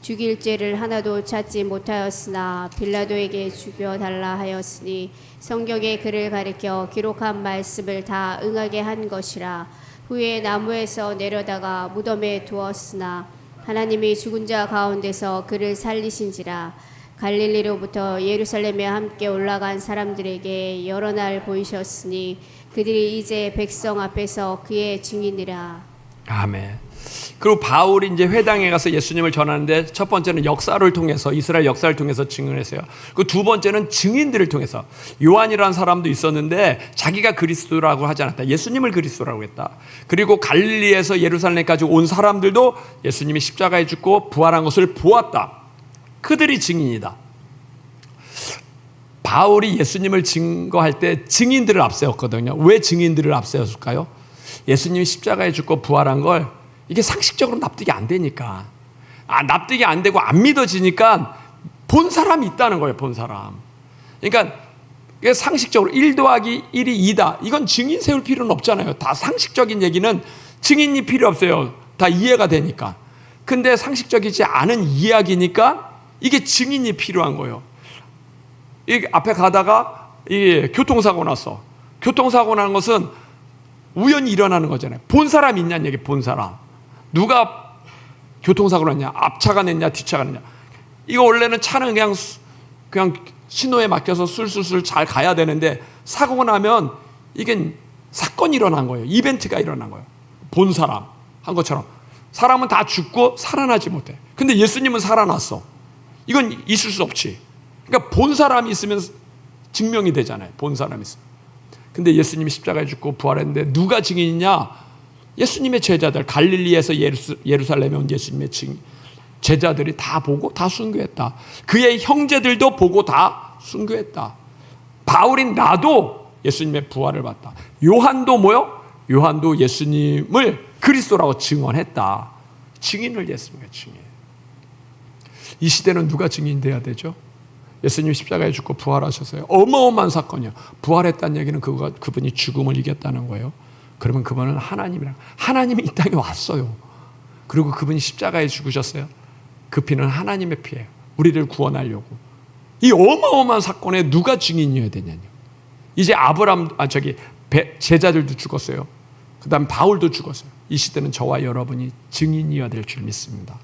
죽일 죄를 하나도 찾지 못하였으나 빌라도에게 죽여달라 하였으니 성경에 그를 가리켜 기록한 말씀을 다 응하게 한 것이라. 후에 나무에서 내려다가 무덤에 두었으나 하나님이 죽은 자 가운데서 그를 살리신지라. 갈릴리로부터 예루살렘에 함께 올라간 사람들에게 여러 날 보이셨으니 그들이 이제 백성 앞에서 그의 증인이라.
아멘. 그리고 바울이 이제 회당에 가서 예수님을 전하는데 첫 번째는 역사를 통해서 이스라엘 역사를 통해서 증언했어요. 그 두 번째는 증인들을 통해서 요한이라는 사람도 있었는데 자기가 그리스도라고 하지 않았다. 예수님을 그리스도라고 했다. 그리고 갈릴리에서 예루살렘까지 온 사람들도 예수님이 십자가에 죽고 부활한 것을 보았다. 그들이 증인이다. 바울이 예수님을 증거할 때 증인들을 앞세웠거든요. 왜 증인들을 앞세웠을까요? 예수님이 십자가에 죽고 부활한 걸 이게 상식적으로 납득이 안 되니까 납득이 안 되고 안 믿어지니까 본 사람이 있다는 거예요. 본 사람. 그러니까 이게 상식적으로 1 더하기 1이 2다. 이건 증인 세울 필요는 없잖아요. 다 상식적인 얘기는 증인이 필요 없어요. 다 이해가 되니까. 근데 상식적이지 않은 이야기니까 이게 증인이 필요한 거예요. 이 앞에 가다가 이 교통사고 났어. 교통사고 난 것은 우연히 일어나는 거잖아요. 본 사람이 있냐는 얘기. 본 사람. 누가 교통사고를 했냐? 앞차가 냈냐? 뒤차가 냈냐? 이거 원래는 차는 그냥 신호에 맡겨서 술술술 잘 가야 되는데 사고가 나면 이게 사건이 일어난 거예요. 이벤트가 일어난 거예요. 본 사람 한 것처럼 사람은 다 죽고 살아나지 못해. 근데 예수님은 살아났어. 이건 있을 수 없지. 그러니까 본 사람이 있으면 증명이 되잖아요. 본 사람이 있으면. 근데 예수님이 십자가에 죽고 부활했는데 누가 증인이냐? 예수님의 제자들, 갈릴리에서 예루살렘에 온 예수님의 증인 제자들이 다 보고 다 순교했다. 그의 형제들도 보고 다 순교했다. 바울인 나도 예수님의 부활을 봤다. 요한도 뭐요? 요한도 예수님을 그리스도라고 증언했다. 증인을 예수님의 증인. 이 시대는 누가 증인돼야 되죠? 예수님 십자가에 죽고 부활하셨어요. 어마어마한 사건이요. 부활했다는 얘기는 그분이 죽음을 이겼다는 거예요. 그러면 그분은 하나님이랑 하나님이 이 땅에 왔어요. 그리고 그분이 십자가에 죽으셨어요. 그 피는 하나님의 피예요. 우리를 구원하려고. 이 어마어마한 사건에 누가 증인이어야 되냐요. 이제 제자들도 죽었어요. 그다음 바울도 죽었어요. 이 시대는 저와 여러분이 증인이어야 될 줄 믿습니다.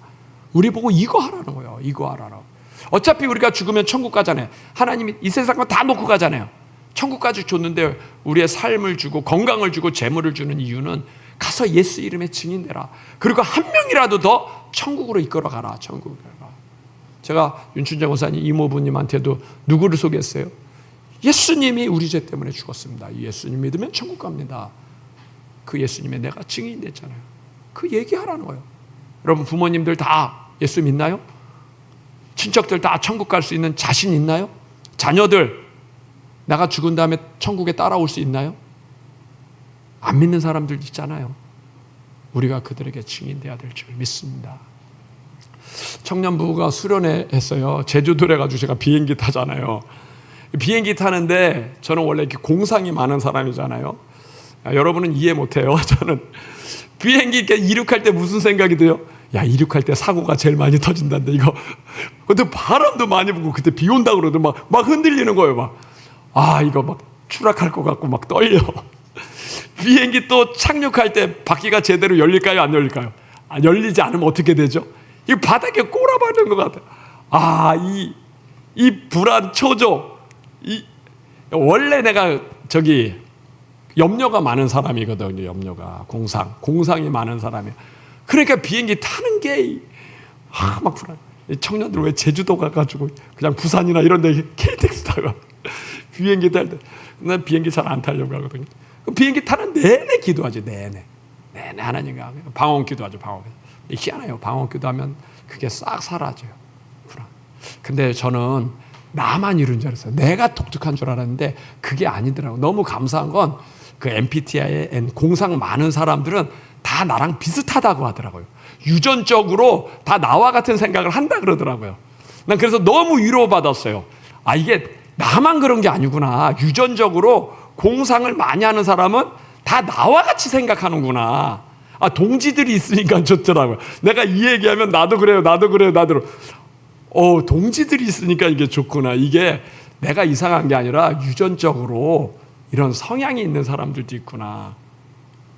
우리 보고 이거 하라는 거예요. 이거 하라라고. 어차피 우리가 죽으면 천국 가잖아요. 하나님이 이 세상 거 다 놓고 가잖아요. 천국까지 줬는데 우리의 삶을 주고 건강을 주고 재물을 주는 이유는 가서 예수 이름에 증인되라. 그리고 한 명이라도 더 천국으로 이끌어가라. 천국으로 가라. 제가 윤춘정 원사님 이모부님한테도 누구를 소개했어요? 예수님이 우리 죄 때문에 죽었습니다. 예수님 믿으면 천국 갑니다. 그 예수님의 내가 증인이 됐잖아요. 그 얘기하라는 거예요. 여러분 부모님들 다 예수 믿나요? 친척들 다 천국 갈 수 있는 자신 있나요? 자녀들 내가 죽은 다음에 천국에 따라올 수 있나요? 안 믿는 사람들 있잖아요. 우리가 그들에게 증인돼야 될 줄 믿습니다. 청년부가 수련회 했어요. 제주도에 가지고 제가 비행기 타잖아요. 비행기 타는데 저는 원래 이렇게 공상이 많은 사람이잖아요. 여러분은 이해 못해요. 저는 비행기 이렇게 이륙할 때 무슨 생각이 들어요? 야, 이륙할 때 사고가 제일 많이 터진다는데 이거. 그때 바람도 많이 불고 그때 비 온다 그러더니 막 흔들리는 거예요. 이거 막 추락할 것 같고 막 떨려. 비행기 또 착륙할 때 바퀴가 제대로 열릴까요? 안 열릴까요? 열리지 않으면 어떻게 되죠? 이 바닥에 꼬라박는 것 같아요. 이 불안, 초조. 원래 내가 염려가 많은 사람이거든요. 염려가. 공상이 많은 사람이야. 그러니까 비행기 타는 게 막 불안. 청년들 왜 제주도 가가지고 그냥 부산이나 이런 데 KTX 타고 비행기 탈 때 난 비행기 잘 안 타려고 하거든요. 비행기 타는 내내 기도하지. 내내 하나님과 방언 기도하죠. 방언. 희한해요. 방언 기도하면 그게 싹 사라져요. 불안. 근데 저는 나만 이런 줄 알았어요. 내가 독특한 줄 알았는데 그게 아니더라고요. 너무 감사한 건 그 MBTI에 공상 많은 사람들은 다 나랑 비슷하다고 하더라고요. 유전적으로 다 나와 같은 생각을 한다 그러더라고요. 난 그래서 너무 위로받았어요. 이게 나만 그런 게 아니구나. 유전적으로 공상을 많이 하는 사람은 다 나와 같이 생각하는구나. 동지들이 있으니까 좋더라고요. 내가 이 얘기하면 나도 그래요. 동지들이 있으니까 이게 좋구나. 이게 내가 이상한 게 아니라 유전적으로 이런 성향이 있는 사람들도 있구나.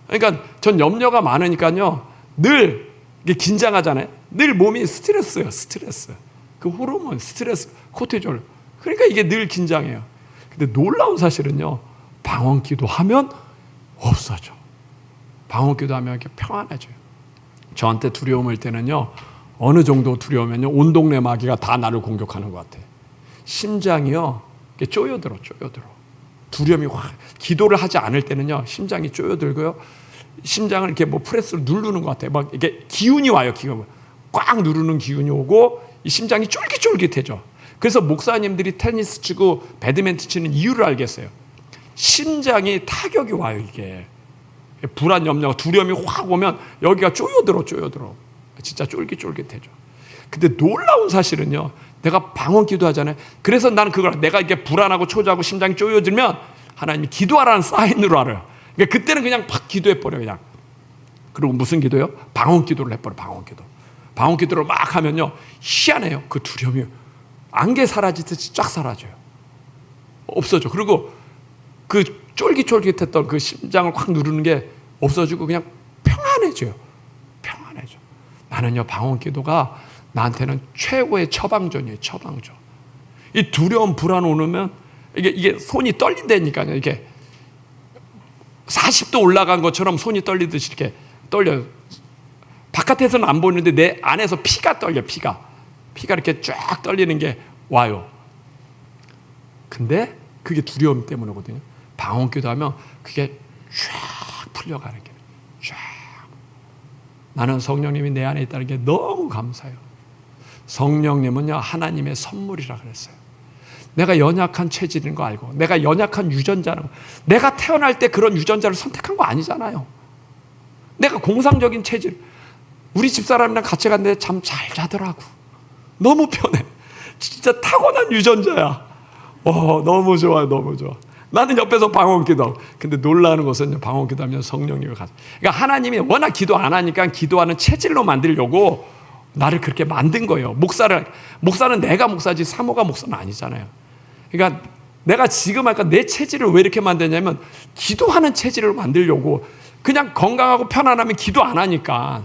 그러니까 전 염려가 많으니까요. 늘 이게 긴장하잖아요. 늘 몸이 스트레스예요. 스트레스. 그 호르몬, 스트레스, 코티졸. 그러니까 이게 늘 긴장해요. 근데 놀라운 사실은요. 방언 기도하면 없어져. 방언 기도하면 이렇게 평안해져요. 저한테 두려움일 때는요. 어느 정도 두려우면요. 온 동네 마귀가 다 나를 공격하는 것 같아요. 심장이요. 이렇게 쪼여들어. 두려움이 확. 기도를 하지 않을 때는요. 심장이 쪼여들고요. 심장을 이렇게 프레스로 누르는 것 같아요. 막 이게 기운이 와요. 꽉 누르는 기운이 오고 이 심장이 쫄깃쫄깃해져. 그래서 목사님들이 테니스 치고 배드민턴 치는 이유를 알겠어요. 심장이 타격이 와요. 이게 불안, 염려가 두려움이 확 오면 여기가 쪼여들어. 진짜 쫄깃쫄깃해져. 근데 놀라운 사실은요. 내가 방언 기도하잖아요. 그래서 나는 내가 이게 불안하고 초조하고 심장이 쪼여들면 하나님이 기도하라는 사인으로 알아요. 그러니까 그때는 그냥 팍 기도해버려 그냥. 그리고 무슨 기도요? 방언 기도를 해버려. 방언 기도를 막 하면요. 희한해요. 그 두려움이 안개 사라지듯이 쫙 사라져요. 없어져. 그리고 그 쫄깃쫄깃했던 그 심장을 확 누르는 게 없어지고 그냥 평안해져요. 나는요. 방언 기도가 나한테는 최고의 처방전이에요. 처방전. 이 두려움, 불안 오면 이게 손이 떨린다니까요. 이게 40도 올라간 것처럼 손이 떨리듯이 이렇게 떨려요. 바깥에서는 안 보이는데 내 안에서 피가 떨려. 피가 이렇게 쫙 떨리는 게 와요. 근데 그게 두려움 때문이거든요. 방언 기도하면 그게 쫙 풀려가는 게 쫙. 나는 성령님이 내 안에 있다는 게 너무 감사해요. 성령님은요 하나님의 선물이라 그랬어요. 내가 연약한 체질인 거 알고 내가 연약한 유전자는 내가 태어날 때 그런 유전자를 선택한 거 아니잖아요. 내가 공상적인 체질. 우리 집사람이랑 같이 갔는데 잠 잘 자더라고. 너무 편해. 진짜 타고난 유전자야. 너무 좋아요. 나는 옆에서 방언 기도. 근데 놀라는 것은 방언 기도하면 성령님을 가서. 그러니까 하나님이 워낙 기도 안 하니까 기도하는 체질로 만들려고 나를 그렇게 만든 거예요. 목사는 내가 목사지 사모가 목사는 아니잖아요. 그러니까 내가 지금 내 체질을 왜 이렇게 만드냐면 기도하는 체질을 만들려고. 그냥 건강하고 편안하면 기도 안 하니까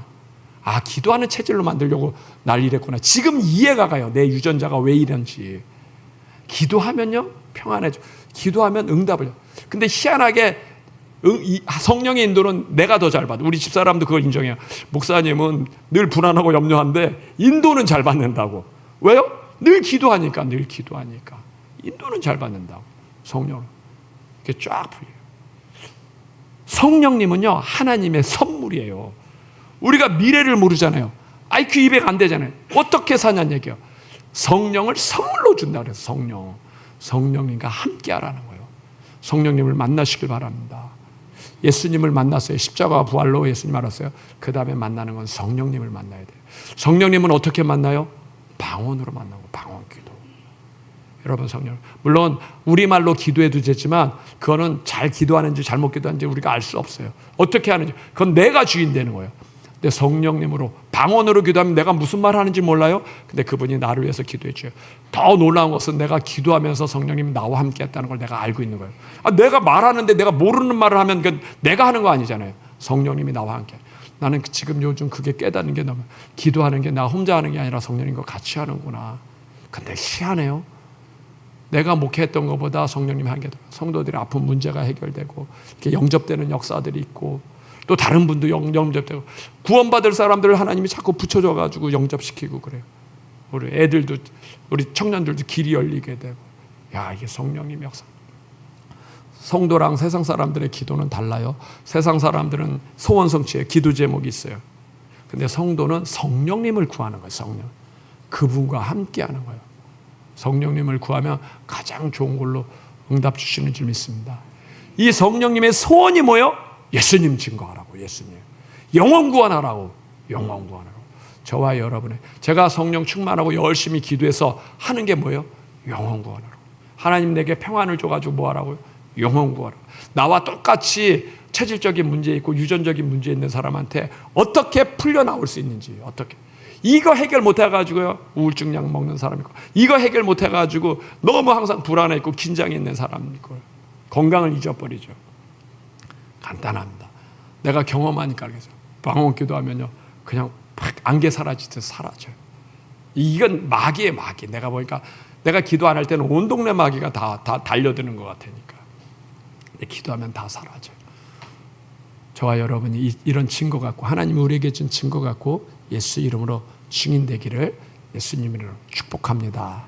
기도하는 체질로 만들려고 날 이랬구나. 지금 이해가 가요. 내 유전자가 왜 이런지. 기도하면요 평안해져. 기도하면 응답을. 근데 희한하게 성령의 인도는 내가 더 잘 받아. 우리 집사람도 그걸 인정해요. 목사님은 늘 불안하고 염려한데 인도는 잘 받는다고. 왜요? 늘 기도하니까. 인도는 잘 받는다고. 성령은. 이렇게 쫙 풀려요. 성령님은요, 하나님의 선물이에요. 우리가 미래를 모르잖아요. IQ 200 안 되잖아요. 어떻게 사냐는 얘기예요. 성령을 선물로 준다 그래서 성령님과 함께 하라는 거예요. 성령님을 만나시길 바랍니다. 예수님을 만났어요. 십자가 부활로 예수님 알았어요. 그 다음에 만나는 건 성령님을 만나야 돼요. 성령님은 어떻게 만나요? 방언으로 만나고, 방언 기도. 여러분, 성령. 물론 우리말로 기도해도 되지만 그거는 잘 기도하는지 잘못 기도하는지 우리가 알 수 없어요. 어떻게 하는지. 그건 내가 주인 되는 거예요. 근데 성령님으로 방언으로 기도하면 내가 무슨 말 하는지 몰라요. 근데 그분이 나를 위해서 기도해 줘요. 더 놀라운 것은 내가 기도하면서 성령님이 나와 함께 했다는 걸 내가 알고 있는 거예요. 내가 말하는데 내가 모르는 말을 하면 내가 하는 거 아니잖아요. 성령님이 나와 함께. 나는 지금 요즘 그게 깨닫는 게 너무, 기도하는 게 나 혼자 하는 게 아니라 성령님과 같이 하는구나. 근데 희한해요. 내가 목회했던 것보다 성령님이 함께 성도들의 아픈 문제가 해결되고 이렇게 영접되는 역사들이 있고, 또 다른 분도 영접되고, 구원받을 사람들을 하나님이 자꾸 붙여줘가지고 영접시키고 그래요. 우리 애들도, 우리 청년들도 길이 열리게 되고. 야, 이게 성령님의 역사. 성도랑 세상 사람들의 기도는 달라요. 세상 사람들은 소원 성취에 기도 제목이 있어요. 근데 성도는 성령님을 구하는 거예요. 성령. 그분과 함께 하는 거예요. 성령님을 구하면 가장 좋은 걸로 응답 주시는 줄 믿습니다. 이 성령님의 소원이 뭐예요? 예수님 증거하라고. 예수님. 영혼 구원하라고. 영혼 구원하라고. 저와 여러분의, 제가 성령 충만하고 열심히 기도해서 하는 게 뭐예요? 영혼 구원하라고. 하나님 내게 평안을 줘가지고 뭐 하라고요? 영혼 구원하라고. 나와 똑같이 체질적인 문제 있고 유전적인 문제 있는 사람한테 어떻게 풀려나올 수 있는지, 어떻게. 이거 해결 못 해가지고요, 우울증 약 먹는 사람 있고, 이거 해결 못 해가지고 너무 항상 불안해 있고 긴장이 있는 사람 있고, 건강을 잊어버리죠. 간단합니다. 내가 경험하니까 알겠어요. 방언 기도하면요, 그냥 팍 안개 사라지듯 사라져요. 이건 마귀예요, 마귀. 내가 보니까 내가 기도 안 할 때는 온 동네 마귀가 다 달려드는 것 같으니까. 근데 기도하면 다 사라져요. 저와 여러분이 이런 증거 갖고, 하나님이 우리에게 준 증거 갖고 예수 이름으로 증인되기를 예수님 이름으로 축복합니다.